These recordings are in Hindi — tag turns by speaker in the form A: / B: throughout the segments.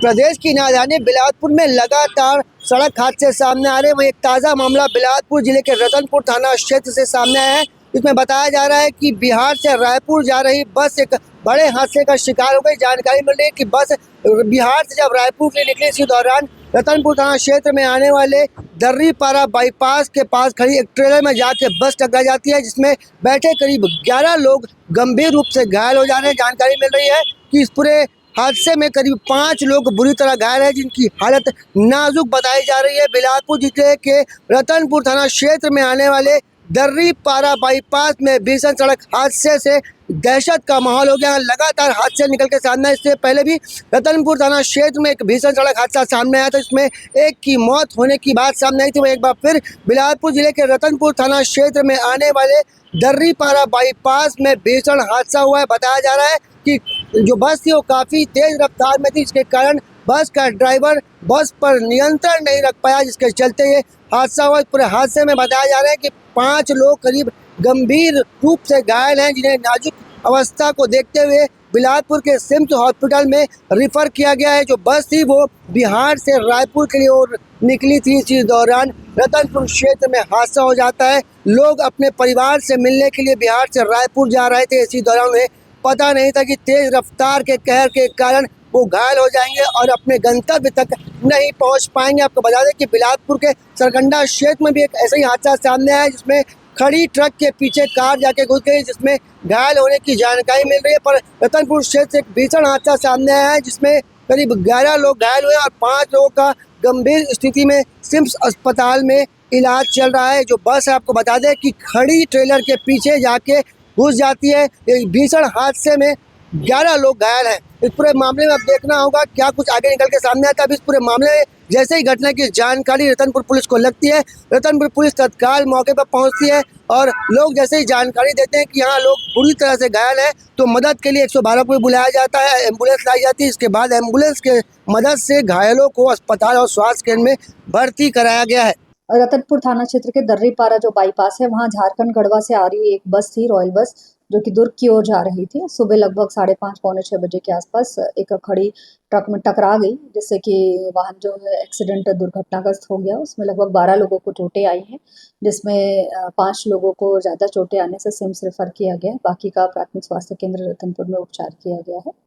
A: प्रदेश की राजधानी बिलासपुर में लगातार सड़क हादसे सामने आ रहे हैं। वहीं एक ताज़ा मामला बिलासपुर जिले के रतनपुर थाना क्षेत्र से सामने आया है। इसमें बताया जा रहा है कि बिहार से रायपुर जा रही बस एक बड़े हादसे का शिकार हो गई। जानकारी मिल रही है कि बस बिहार से जब रायपुर के लिए निकली, इसी दौरान रतनपुर थाना क्षेत्र में आने वाले दर्रीपारा बाईपास के पास खड़ी एक ट्रेलर में जाके बस टकरा जाती है, जिसमें बैठे करीब 11 लोग गंभीर रूप से घायल हो जा रहे हैं। जानकारी मिल रही है कि इस पूरे हादसे में करीब 5 लोग बुरी तरह घायल हैं, जिनकी हालत नाजुक बताई जा रही है। बिलासपुर जिले के रतनपुर थाना क्षेत्र में आने वाले दर्रीपारा बाईपास में भीषण सड़क हादसे से दहशत का माहौल हो गया। लगातार हादसे निकल के सामने, इससे पहले भी रतनपुर थाना क्षेत्र में एक भीषण सड़क हादसा सामने आया था, इसमें एक की मौत होने की बात सामने आई थी। वह एक बार फिर बिलासपुर जिले के रतनपुर थाना क्षेत्र में आने वाले दर्रीपारा बाईपास में भीषण हादसा हुआ है। बताया जा रहा है कि जो बस थी वो काफ़ी तेज़ रफ्तार में थी, जिसके कारण बस का ड्राइवर बस पर नियंत्रण नहीं रख पाया, जिसके चलते ये हादसा हुआ। पूरे हादसे में बताया जा रहा है कि 5 लोग करीब गंभीर रूप से घायल हैं, जिन्हें नाजुक अवस्था को देखते हुए बिलासपुर के सिम्स हॉस्पिटल में रिफ़र किया गया है। जो बस थी वो बिहार से रायपुर के लिए और निकली थी। इसी दौरान रतनपुर क्षेत्र में हादसा हो जाता है। लोग अपने परिवार से मिलने के लिए बिहार से रायपुर जा रहे थे। इसी दौरान उन्हें पता नहीं था कि तेज़ रफ्तार के कहर के कारण वो घायल हो जाएंगे और अपने गंतव्य तक नहीं पहुंच पाएंगे। आपको बता दें कि बिलासपुर के सरकंडा क्षेत्र में भी एक ऐसा ही हादसा सामने आया, जिसमें खड़ी ट्रक के पीछे कार जाके घुस गई, जिसमें घायल होने की जानकारी मिल रही है। पर रतनपुर क्षेत्र से एक भीषण हादसा सामने आया है, जिसमें करीब 11 लोग घायल हुए और 5 लोगों का गंभीर स्थिति में सिम्स अस्पताल में इलाज चल रहा है। जो बस है, आपको बता दें कि खड़ी ट्रेलर के पीछे जाके घुस जाती है। एक भीषण हादसे में 11 लोग घायल हैं। इस पूरे मामले में अब देखना होगा क्या कुछ आगे निकल के सामने आता है। अब इस पूरे मामले में जैसे ही घटना की जानकारी रतनपुर पुलिस को लगती है, रतनपुर पुलिस तत्काल मौके पर पहुंचती है और लोग जैसे ही जानकारी देते हैं कि यहाँ लोग बुरी तरह से घायल हैं, तो मदद के लिए 112 को बुलाया जाता है, एम्बुलेंस लाई जाती है। इसके बाद एम्बुलेंस के मदद से घायलों को अस्पताल और स्वास्थ्य केंद्र में भर्ती कराया गया है।
B: रतनपुर थाना क्षेत्र के दर्रीपारा जो बाईपास है, वहाँ झारखंड गढ़वा से आ रही एक बस थी, रॉयल बस, जो कि दुर्ग की ओर जा रही थी। सुबह लगभग 5:30 पौने 6 बजे के आसपास एक खड़ी ट्रक में टकरा गई, जिससे कि वाहन जो है एक्सीडेंट दुर्घटनाग्रस्त हो गया। उसमें लगभग 12 लोगों को चोटें आई हैं, जिसमें 5 लोगों को ज़्यादा चोटें आने से सिम्स रेफर किया गया। बाकी का प्राथमिक स्वास्थ्य केंद्र रतनपुर में उपचार किया गया है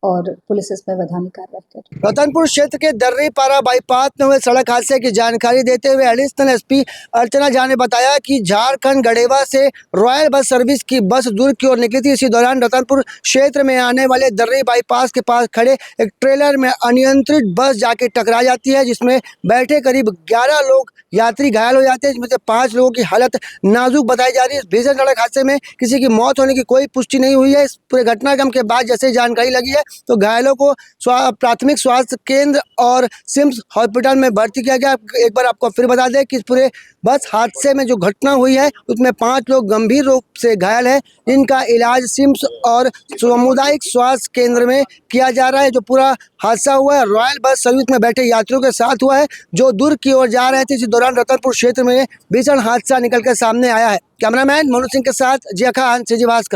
B: और पुलिस इसमें वैधानिक कार्रवाई कर रही है।
A: रतनपुर क्षेत्र के दर्रीपारा बाईपास में हुए सड़क हादसे की जानकारी देते हुए एडिशनल एसपी अर्चना झा ने बताया कि झारखंड गढ़वा से रॉयल बस सर्विस की बस दुर्ग की ओर निकली थी। इसी दौरान रतनपुर क्षेत्र में आने वाले दर्री बाईपास के पास खड़े एक ट्रेलर में अनियंत्रित बस जाके टकरा जाती है, जिसमें बैठे करीब 11 लोग यात्री घायल हो जाते हैं, जिसमें से 5 लोगों की हालत नाजुक बताई जा रही है। इस भीषण सड़क हादसे में किसी की मौत होने की कोई पुष्टि नहीं हुई है। इस पूरे घटनाक्रम के बाद जैसे जानकारी लगी है, तो घायलों को प्राथमिक स्वास्थ्य केंद्र और सिम्स हॉस्पिटल में भर्ती किया गया। एक बार आपको फिर बता दें कि इस पूरे बस हादसे में जो घटना हुई है, उसमें 5 लोग गंभीर रूप से घायल हैं, जिनका इलाज सिम्स और सामुदायिक स्वास्थ्य केंद्र में किया जा रहा है। जो पूरा हादसा हुआ है रॉयल बस सर्विस में बैठे यात्रियों के साथ हुआ है, जो दुर्ग की ओर जा रहे थे। इसी दौरान रतनपुर क्षेत्र में भीषण हादसा निकल कर सामने आया है। कैमरामैन मनोज सिंह के साथ जिया खान, सीजी भास्कर।